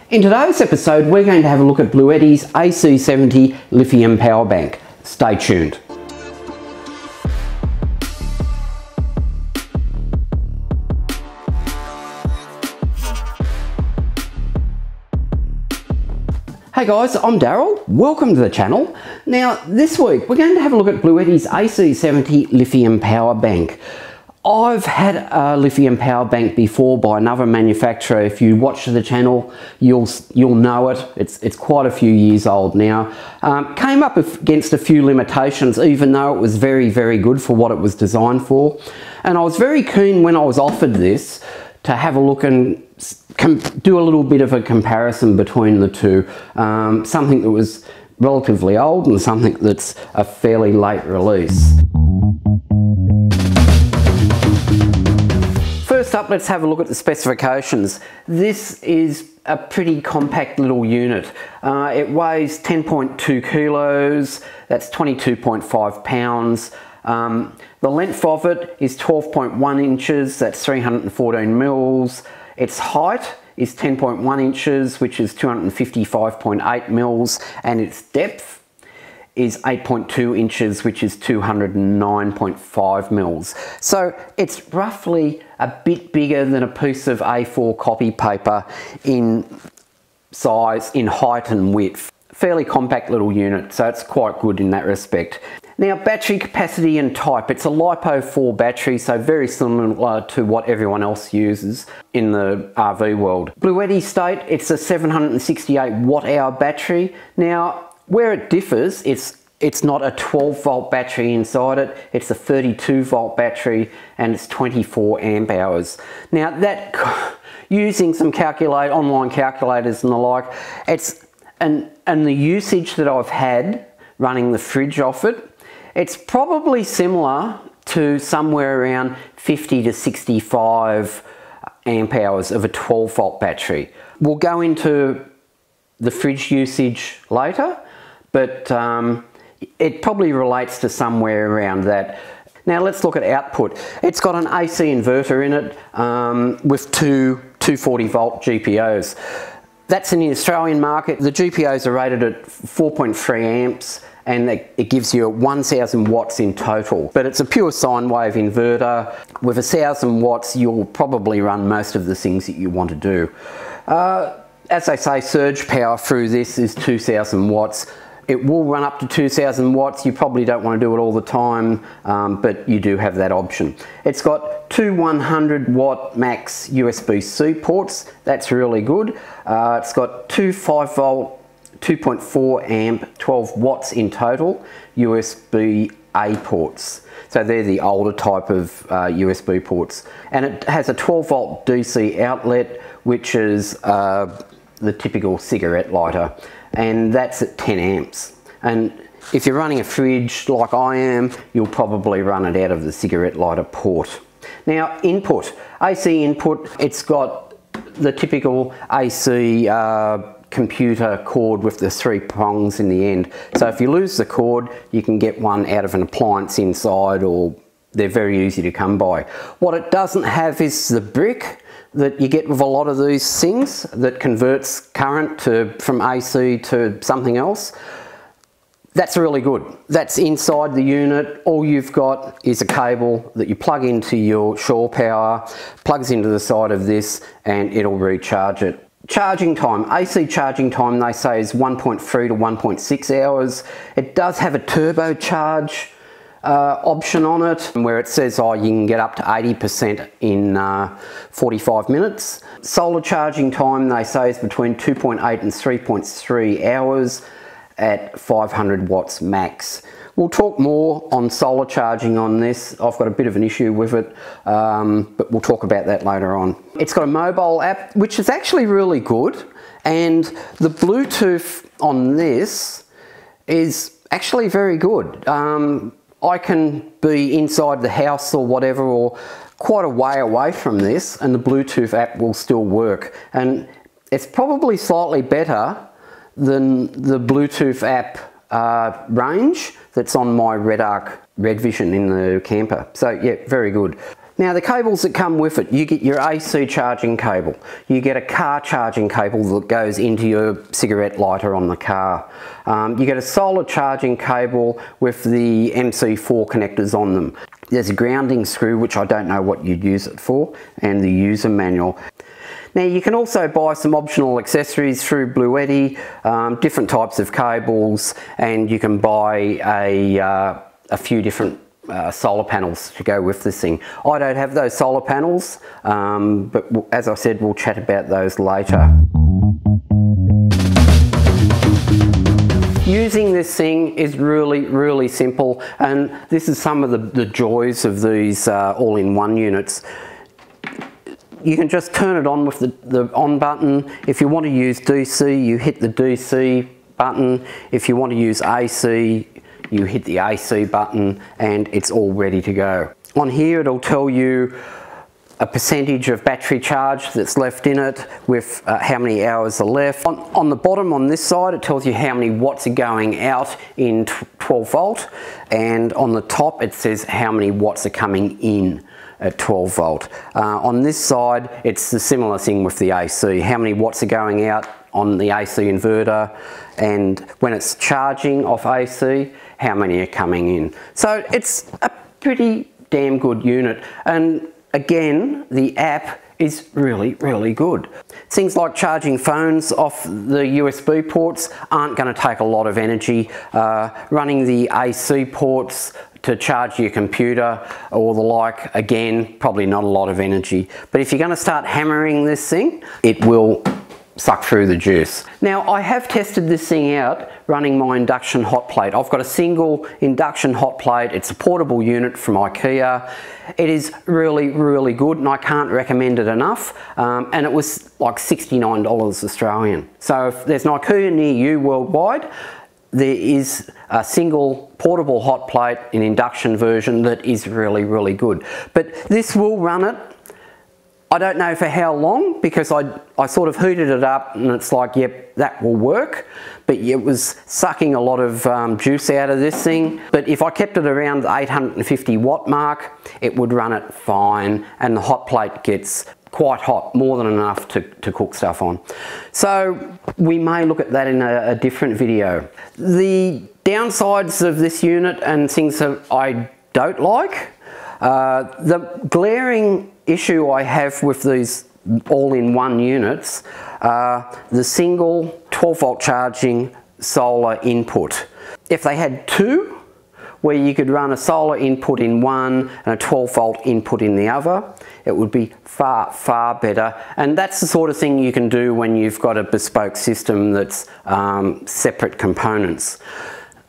In today's episode, we're going to have a look at Bluetti's AC70 Lithium power bank. Stay tuned. Hey guys, I'm Daryl. Welcome to the channel. Now, this week we're going to have a look at Bluetti's AC70 Lithium power bank. I've had a lithium power bank before by another manufacturer. If you watch the channel, you'll know it. It's quite a few years old now. Came up against a few limitations, even though it was very, very good for what it was designed for. And I was very keen when I was offered this to have a look and do a little bit of a comparison between the two. Something that was relatively old and something that's a fairly late release. First up, let's have a look at the specifications. This is a pretty compact little unit. It weighs 10.2 kilos, that's 22.5 pounds. The length of it is 12.1 inches, that's 314 mils. Its height is 10.1 inches, which is 255.8 mils, and its depth is 8.2 inches, which is 209.5 mils. So it's roughly a bit bigger than a piece of A4 copy paper in size, in height and width. Fairly compact little unit, so it's quite good in that respect. Now, battery capacity and type. It's a LiPo 4 battery, so very similar to what everyone else uses in the RV world. Bluetti state, it's a 768 watt-hour battery. Now, where it differs, it's not a 12 volt battery inside it, it's a 32 volt battery and it's 24 amp hours. Now that, using some online calculators and the like, and the usage that I've had running the fridge off it, it's probably similar to somewhere around 50 to 65 amp hours of a 12 volt battery. We'll go into the fridge usage later, but it probably relates to somewhere around that. Now let's look at output. It's got an AC inverter in it with two 240 volt GPOs. That's in the Australian market. The GPOs are rated at 4.3 amps and it gives you 1000 watts in total. But it's a pure sine wave inverter. With 1000 watts, you'll probably run most of the things that you want to do. As I say, surge power through this is 2000 watts. It will run up to 2000 watts. You probably don't want to do it all the time, but you do have that option. It's got two 100 watt max USB-C ports. That's really good. It's got two 5 volt, 2.4 amp, 12 watts in total USB-A ports. So they're the older type of USB ports. And it has a 12 volt DC outlet, which is the typical cigarette lighter, and that's at 10 amps. And if you're running a fridge like I am, you'll probably run it out of the cigarette lighter port. Now, input, AC input, it's got the typical AC computer cord with the 3 prongs in the end. So if you lose the cord, you can get one out of an appliance inside, or they're very easy to come by. What it doesn't have is the brick that you get with a lot of these things that converts current from AC to something else. That's really good. That's inside the unit. All you've got is a cable that you plug into your shore power, plugs into the side of this, and it'll recharge it. Charging time, AC charging time, they say is 1.3 to 1.6 hours. It does have a turbocharge option on it, where it says, oh, you can get up to 80% in 45 minutes. Solar charging time, they say, is between 2.8 and 3.3 hours at 500 watts max. We'll talk more on solar charging on this. I've got a bit of an issue with it, but we'll talk about that later on. It's got a mobile app, which is actually really good, and the Bluetooth on this is actually very good. I can be inside the house or whatever, or quite a way away from this, and the Bluetooth app will still work. And it's probably slightly better than the Bluetooth app range that's on my Red Vision in the camper. So yeah, very good. Now the cables that come with it, you get your AC charging cable, you get a car charging cable that goes into your cigarette lighter on the car, you get a solar charging cable with the MC4 connectors on them. There's a grounding screw, which I don't know what you'd use it for, and the user manual. Now you can also buy some optional accessories through Bluetti, different types of cables, and you can buy a few different solar panels to go with this thing. I don't have those solar panels, but as I said, we'll chat about those later. Using this thing is really simple, and this is some of the joys of these all-in-one units. You can just turn it on with the on button. If you want to use DC, you hit the DC button. If you want to use AC, you hit the AC button, and it's all ready to go. On here it'll tell you a percentage of battery charge that's left in it with how many hours are left. On the bottom on this side it tells you how many watts are going out in 12 volt, and on the top it says how many watts are coming in at 12 volt. On this side it's the similar thing with the AC, how many watts are going out on the AC inverter, and when it's charging off AC, how many are coming in. So it's a pretty damn good unit, and again the app is really good. Things like charging phones off the USB ports aren't going to take a lot of energy. Running the AC ports to charge your computer or the like, again, probably not a lot of energy. But if you're going to start hammering this thing, it will suck through the juice. Now I have tested this thing out running my induction hot plate. I've got a single induction hot plate. It's a portable unit from IKEA. It is really good, and I can't recommend it enough. And it was like $69 Australian. So if there's an IKEA near you worldwide, there is a single portable hot plate in induction version that is really good. But this will run it. I don't know for how long, because I sort of heated it up and it's like, yep, that will work. But it was sucking a lot of juice out of this thing. But if I kept it around the 850 watt mark, it would run it fine, and the hot plate gets quite hot, more than enough to cook stuff on. So we may look at that in a different video. The downsides of this unit and things that I don't like, the glaring issue I have with these all-in-one units, the single 12 volt charging solar input. If they had two, where you could run a solar input in one and a 12 volt input in the other, it would be far better. And that's the sort of thing you can do when you've got a bespoke system that's separate components.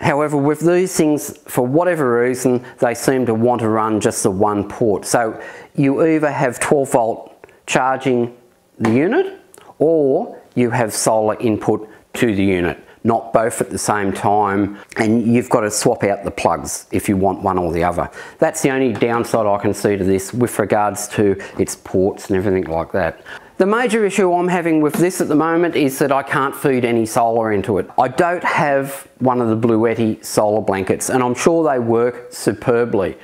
However, with these things, for whatever reason, they seem to want to run just the one port. So you either have 12 volt charging the unit, or you have solar input to the unit, not both at the same time, and you've got to swap out the plugs if you want one or the other. That's the only downside I can see to this with regards to its ports and everything like that. The major issue I'm having with this at the moment is that I can't feed any solar into it. I don't have one of the Bluetti solar blankets, and I'm sure they work superbly.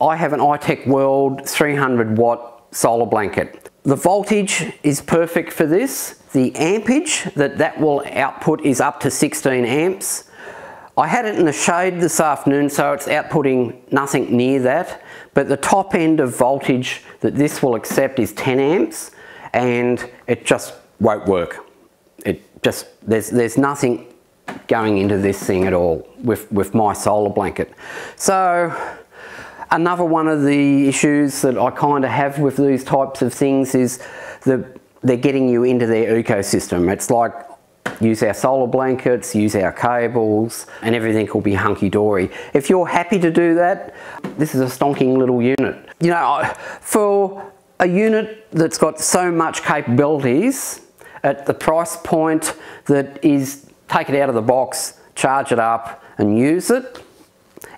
I have an iTech World 300 watt solar blanket. The voltage is perfect for this. The ampage that will output is up to 16 amps. I had it in the shade this afternoon, so it's outputting nothing near that, but the top end of voltage that this will accept is 10 amps. And it just won't work. There's nothing going into this thing at all with my solar blanket. So another one of the issues that I kind of have with these types of things is they're getting you into their ecosystem. It's like, use our solar blankets, use our cables, and everything will be hunky-dory. If you're happy to do that, this is a stonking little unit. You know, for a unit that's got so much capabilities at the price point that is take it out of the box, charge it up and use it,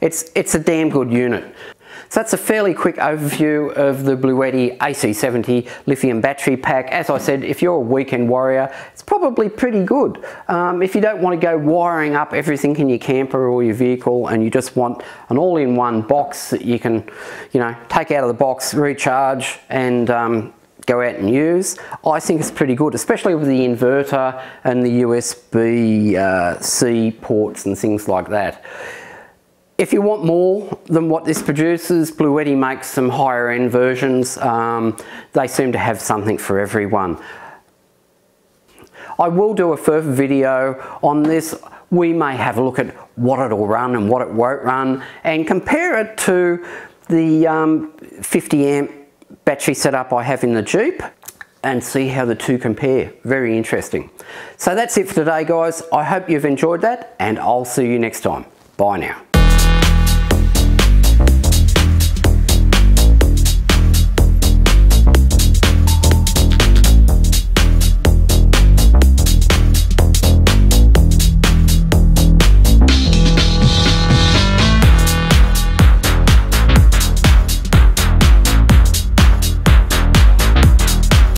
it's a damn good unit. So that's a fairly quick overview of the Bluetti AC70 Lithium battery pack. As I said, if you're a weekend warrior, it's probably pretty good. If you don't want to go wiring up everything in your camper or your vehicle, and you just want an all-in-one box that you can, take out of the box, recharge, and go out and use, I think it's pretty good, especially with the inverter and the USB-C ports and things like that. If you want more than what this produces, Bluetti makes some higher end versions. They seem to have something for everyone. I will do a further video on this. We may have a look at what it'll run and what it won't run, and compare it to the 50 amp battery setup I have in the Jeep, and see how the two compare. Very interesting. So that's it for today, guys. I hope you've enjoyed that, and I'll see you next time. Bye now.